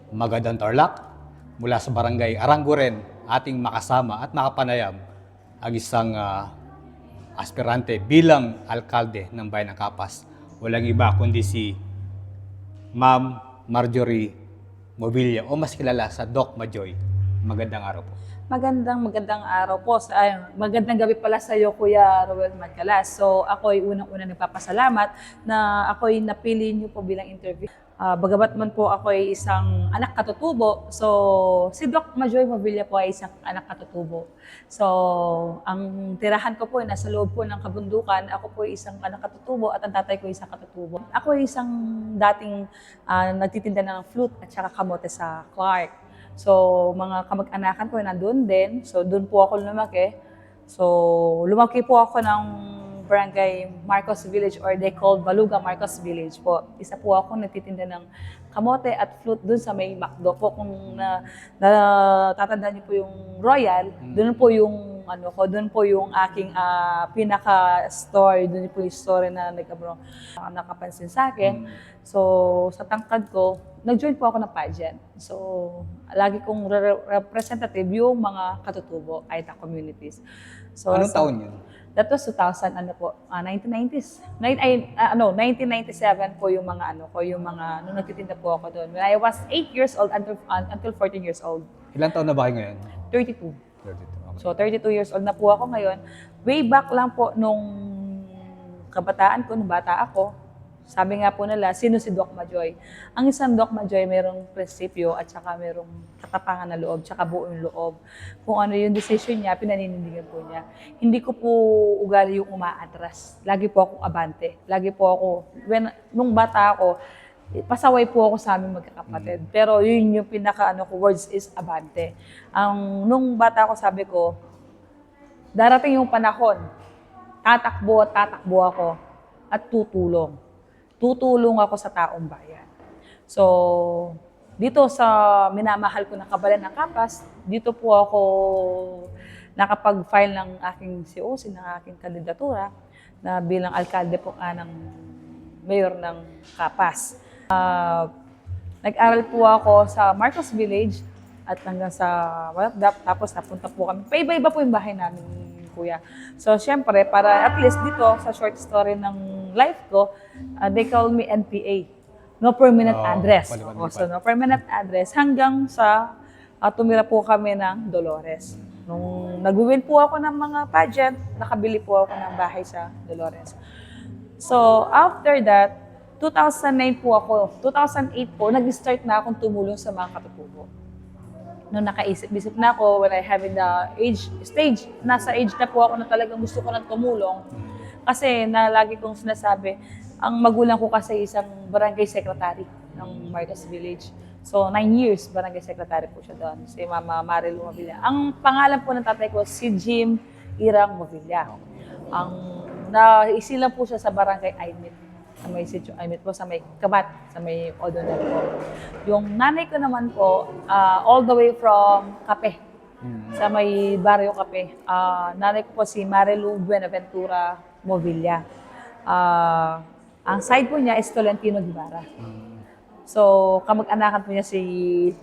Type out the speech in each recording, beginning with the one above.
Magandang Tarlac, mula sa Barangay Aranguren, ating makasama at makapanayam ang isang aspirante bilang alkalde ng Bayan ng Kapas. Walang iba kundi si Ma'am Marjorie Movilla o mas kilala sa Doc Majoy. Magandang araw po. Magandang araw po. Magandang gabi pala sa iyo, Kuya Roel Mancalas. So ako'y unang-unang nagpapasalamat na ako'y napili niyo po bilang interview. Bagamat man po ako'y isang anak katutubo, so si Doc Majoy Movilla po ay isang anak katutubo. So ang tirahan ko po ay nasa loob po ng kabundukan. Ako po ay isang anak katutubo at ang tatay ko ay isang katutubo. Ako ay isang dating nagtitinda ng flute at saka kamote sa Clark. So, mga kamag-anakan ko nandun din. So, doon po ako lumaki. So, lumaki po ako ng Barangay Marcos Village or they called Baluga Marcos Village po. Isa po ako nagtitinda ng kamote at flute doon sa may McDo po. Kung natatandaan niyo po yung Royal, doon po yung doon po yung aking pinaka-store, doon po yung store na nakapansin sa akin. So, sa tangkad ko, nag-join po ako ng pageant. So, lagi kong representative yung mga katutubo, Aita communities. So, Anong taon yun? That was 1990s. 1997 po yung mga nung nagtitinda po ako doon. When I was 8 years old until 14 years old. Ilang taon na ba kayo ngayon? 32. 32. Okay. So, 32 years old na po ako ngayon. Way back lang po nung kabataan ko, nung bata ako, sabi nga po nila, sino si Doc Majoy? Ang isang Doc Majoy, mayroong prinsipyo at saka mayroong katapangan na loob, tsaka buong loob. Kung ano yung decision niya, pinaninindigan po niya. Hindi ko po ugali yung umaatras. Lagi po akong abante. Lagi po ako, nung bata ako, pasaway po ako sa aming magkakapatid. Pero yun yung words is abante. Nung bata ako, sabi ko, darating yung panahon, tatakbo ako at tutulong. Tutulong ako sa taong bayan. So, dito sa minamahal ko na Kabalan ng Kapas, dito po ako nakapag-file ng aking COC, ng aking kandidatura na bilang alkalde po ng mayor ng Kapas. Nag-aral po ako sa Marcos Village at hanggang sa Walapdap, tapos napunta po kami. Paiba-iba po yung bahay namin, Kuya. So, syempre, para at least dito sa short story ng life ko, they call me NPA. No permanent address. So, no permanent address hanggang sa tumira po kami ng Dolores. Nung nag-win po ako ng mga pageant, nakabili po ako ng bahay sa Dolores. So, after that, 2009 po ako, 2008 po, nag-start na akong tumulong sa mga katutubo. Nung nakaisip-isip na ako, when I have in the stage, nasa age na po ako na talagang gusto ko nang tumulong. Kasi lagi kong sinasabi, ang magulang ko kasi isang barangay secretary ng Marcos Village. So, 9 years barangay secretary po siya doon, si Mama Marilu Movilla. Ang pangalan po ng tatay ko, si Jim Irang Movilla. Naisilang po siya sa barangay Aimit. Sa may sitio Aimit po, sa may Kabat, sa may Odonel po. Yung nanay ko naman po, all the way from Cape, sa may Barrio Cape. Nanay ko po si Marilu Buenaventura Movilla. Ang side po niya is Tolentino Guevara. So, kamag-anakan po niya si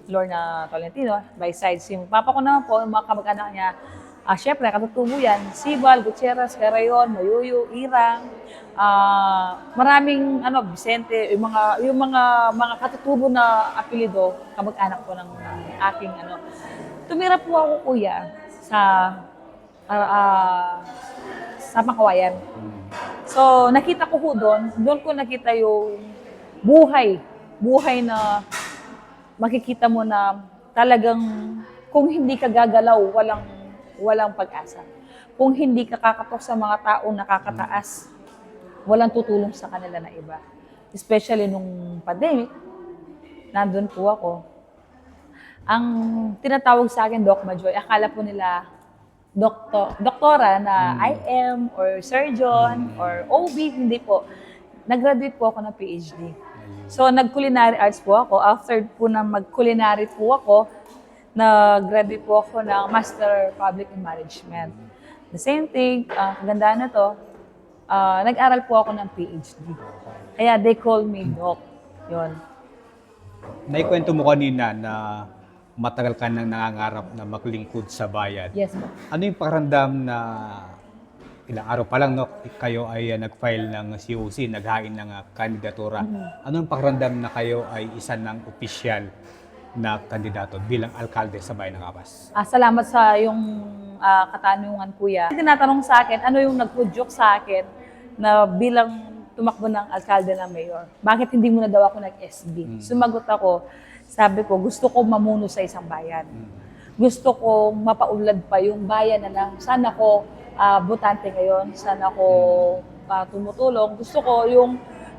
Lorna Tolentino by side. Si papa ko naman po, mga kamag-anak niya, syempre, katutubo yan. Sibal, Gutierrez, Carayon, Mayuyo, Irang, maraming, Vicente, yung mga katutubo na apelido, kamag-anak po ng aking, Tumira po ako, Kuya, sa Makawayan. So, nakita ko doon ko nakita yung buhay na makikita mo na talagang kung hindi ka gagalaw, walang pag-asa. Kung hindi ka kakatok sa mga taong nakakataas, walang tutulong sa kanila na iba. Especially nung pandemic, nandun po ako. Ang tinatawag sa akin, Doc Majoy, akala po nila doktora na IM or surgeon or OB, hindi po. Nag-graduate po ako ng PhD. So, nag-culinary arts po ako. After po na mag-culinary po ako, nag-graduate po ako ng Master Public in Management. The same thing, kagandaan na to, nag-aral po ako ng PhD. Kaya they call me Doc. Yun. Naikwento mo kanina na matagal ka nang nangangarap na maglingkod sa bayan. Yes po. Ano yung pakiramdam na ilang araw pa lang, no, kayo ay nag-file ng COC, naghain ng kandidatura. Ano yung pakiramdam na kayo ay isa ng opisyal na kandidato bilang alkalde sa bayan ng Kapas? Salamat sa yung katanungan, kuya. Tinatanong sa akin, ano yung nagpudyok sa akin na bilang tumakbo ng alkalde na mayor? Bakit hindi mo na daw ako nag-SB? Sumagot ako, sabi ko, gusto ko mamuno sa isang bayan. Gusto ko mapaunlad pa yung bayan na sana ko botante ngayon, sana ko tumutulong. Gusto ko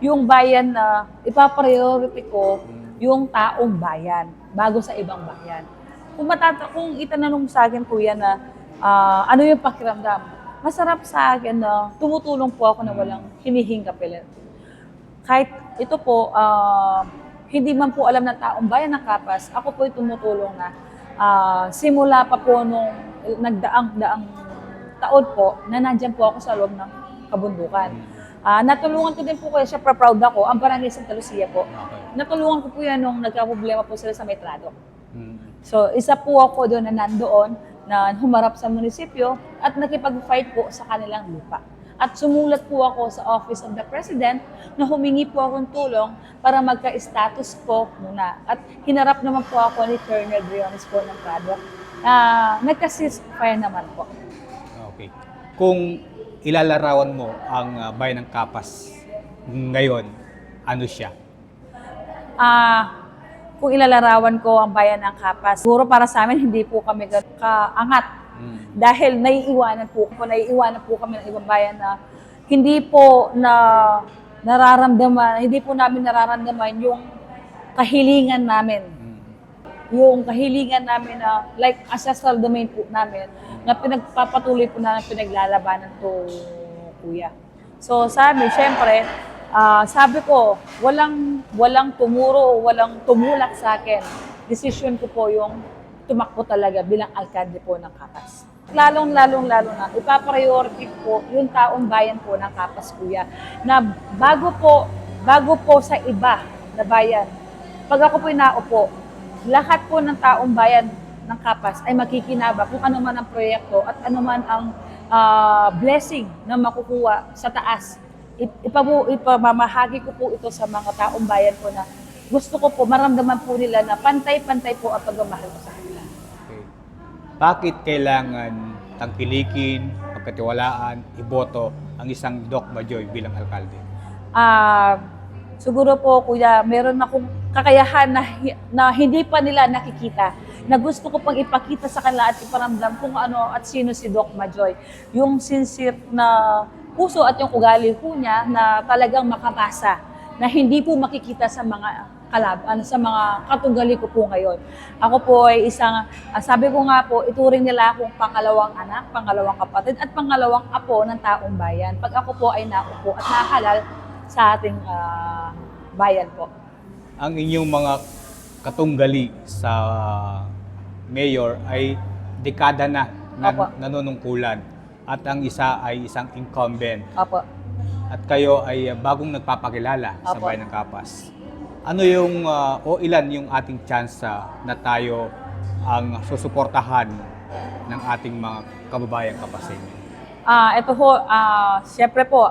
yung bayan na ipapriority ko yung taong bayan bago sa ibang bayan. Kung itananong sa akin, kuya, na ano yung pakiramdam, masarap sa akin na tumutulong po ako na walang hinihingapin. Kahit ito po, hindi man po alam ng taong bayan ng Kapas, ako po tumutulong na simula pa po nung nagdaang taon po na nandyan po ako sa loob ng kabundukan. Natulungan ko din po kaya siya, proud ako, ang Barangay Santa Lucia po. Okay. Natulungan ko po yan nung nagka-problema po sila sa Metrado. So, isa po ako doon na nandoon na humarap sa munisipyo at nakipag-fight po sa kanilang lupa. At sumulat po ako sa Office of the President na humingi po akong tulong para magka-status po muna. At hinarap naman po ako ni Colonel Briones po ng Prado. Nagka-ceasefire naman po. Okay. Kung ilalarawan mo ang bayan ng Kapas ngayon, ano siya? Kung ilalarawan ko ang bayan ng Kapas, siguro para sa amin hindi po kami kaangat. Dahil naiiwanan po kami ng ibang bayan na hindi po namin nararamdaman yung kahilingan namin. Yung kahilingan namin na like ancestral domain po namin na pinagpapatuloy po namin pinaglalabanan to, kuya. So sa amin, syempre, sabi ko, walang tumuro, walang tumulak sa akin. Decision ko po yung tumakbo talaga bilang alkalde po ng Kapas. Lalong-lalo na, ipapriority po yung taong bayan po ng Kapas, kuya, na bago po sa iba na bayan, pag ako po naupo, lahat po ng taong bayan ng Kapas ay makikinabang kung ano man ang proyekto at ano man ang blessing na makukuha sa taas. Ipamamahagi ko po ito sa mga taong bayan po na gusto ko po maramdaman po nila na pantay-pantay po ang pagmamahal ko sa kanila. Okay. Bakit kailangan tangkilikin, pagkatiwalaan, iboto ang isang Doc Majoy bilang alkalde? Siguro po, kuya, meron akong kakayahan na hindi pa nila nakikita, na gusto ko pang ipakita sa kanila at iparamdam kung ano at sino si Doc Majoy. Yung sincere na puso at yung ugali po niya na talagang makabasa, na hindi po makikita sa mga sa mga katugali ko po ngayon. Ako po ay sabi ko nga po, ituring nila akong pangalawang anak, pangalawang kapatid, at pangalawang apo ng taong bayan. Pag ako po ay naupo at nahalal sa ating bayan po. Ang inyong mga katunggali sa mayor ay dekada na Opo. nanunungkulan at ang isa ay isang incumbent Opo. at kayo ay bagong nagpapakilala sa Opo. bayan ng Kapas. Ano yung o ilan yung ating tsansa na tayo ang susuportahan ng ating mga kababayang Kapasenyo? Ito po, siyempre po,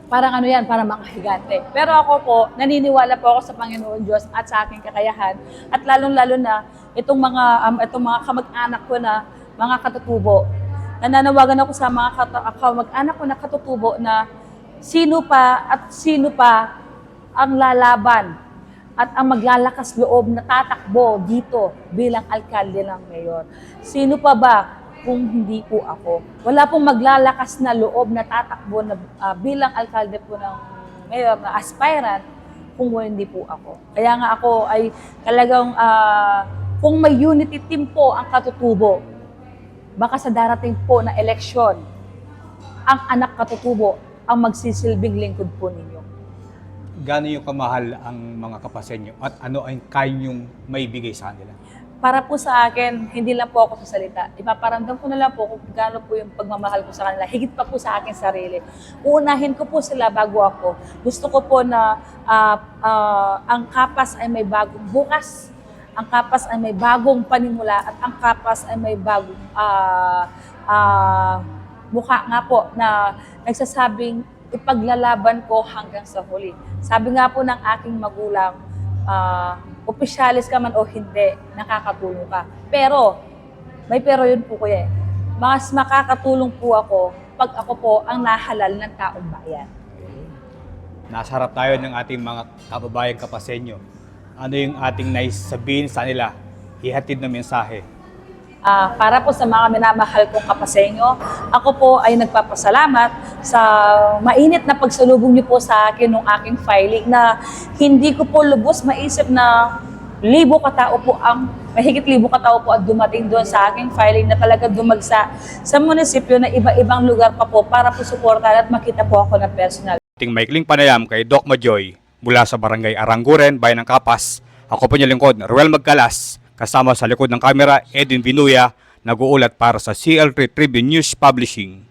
parang ano yan, parang mga higante. Pero ako po, naniniwala po ako sa Panginoon Diyos at sa aking kakayahan. At lalong-lalo na, itong mga kamag-anak ko na mga katutubo. Nananawagan ako sa mga kamag-anak ko na katutubo na sino pa ang lalaban at ang maglalakas loob na tatakbo dito bilang alkalde ng mayor. Sino pa ba kung hindi po ako? Wala pong maglalakas na loob na tatakbo na bilang alkalde po ng mayor na aspirant kung hindi po ako. Kaya nga ako ay talagang kung may unity team po ang katutubo, baka sa darating po na eleksyon, ang anak katutubo ang magsisilbing lingkod po ninyo. Gaano yung kamahal ang mga Kapasenyo at ano ang kayong maibigay sa kanila? para po sa akin, hindi lang po ako sa salita. Ipaparamdam ko na lang po kung gaano po yung pagmamahal ko sa kanila. Higit pa po sa akin sarili. Uunahin ko po sila bago ako. Gusto ko po na ang Kapas ay may bagong bukas. Ang Kapas ay may bagong panimula at ang Kapas ay may bagong mukha nga po na nagsasabing ipaglalaban ko hanggang sa huli. Sabi nga po ng aking magulang, opisyalis ka man o hindi, nakakatulong ka. Pero, may pero yun po kuya eh. Mas makakatulong po ako pag ako po ang nahalal ng taong bayan. Nasa harap tayo ng ating mga kababayang Kapasenyo. Ano yung ating nais sabihin sa nila? Ihatid na mensahe. Para po sa mga minamahal kong Kapasenyo, ako po ay nagpapasalamat sa mainit na pagsalubong niyo po sa akin nung aking filing na hindi ko po lubos maisip na mahigit 1,000 katao po ang dumating doon sa aking filing na talaga dumagsa sa munisipyo na iba-ibang lugar pa po para po suportahan at makita po ako na personal. Ating maikling panayam kay Doc Majoy mula sa Barangay Aranguren, Bayan ng Kapas. Ako po niyo lingkod, Ruel Magcalas. Kasama sa likod ng kamera, Edwin Vinuya, nag-uulat para sa CL3 Tribune News Publishing.